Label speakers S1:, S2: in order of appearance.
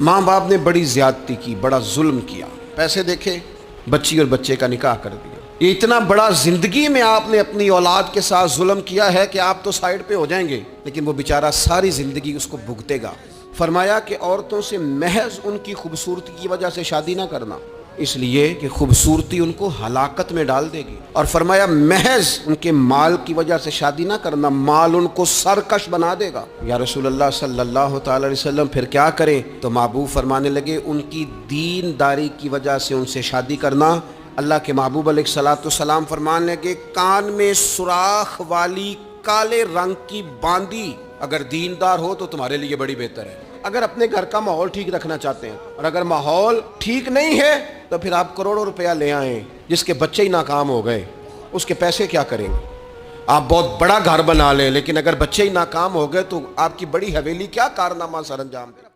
S1: माँ बाप ने बड़ी ज्यादती की, बड़ा जुल्म किया, पैसे देखे, बच्ची और बच्चे का निकाह कर दिया। ये इतना बड़ा जिंदगी में आपने अपनी औलाद के साथ जुल्म किया है कि आप तो साइड पे हो जाएंगे, लेकिन वो बेचारा सारी जिंदगी उसको भुगतेगा। फरमाया कि औरतों से महज उनकी खूबसूरती की वजह से शादी ना करना, इसलिए कि खूबसूरती उनको हलाकत में डाल देगी। और फरमाया महज उनके माल की वजह से शादी ना करना, माल उनको सरकश बना देगा। या रसूलल्लाह सल्लल्लाहु अलैहि वसल्लम फिर क्या करें? तो महबूब फरमाने लगे उनकी दीनदारी की वजह से उनसे शादी करना। अल्लाह के महबूब अलैहिस्सलाम फरमाने लगे कान में सुराख वाली काले रंग की बांदी अगर दीनदार हो तो तुम्हारे लिए बड़ी बेहतर है। अगर अपने घर का माहौल ठीक रखना चाहते हैं और अगर माहौल ठीक नहीं है तो फिर आप करोड़ों रुपया ले आए, जिसके बच्चे ही नाकाम हो गए, उसके पैसे क्या करेंगे? आप बहुत बड़ा घर बना लें, लेकिन अगर बच्चे ही नाकाम हो गए तो आपकी बड़ी हवेली क्या कारनामा सर अंजाम दे।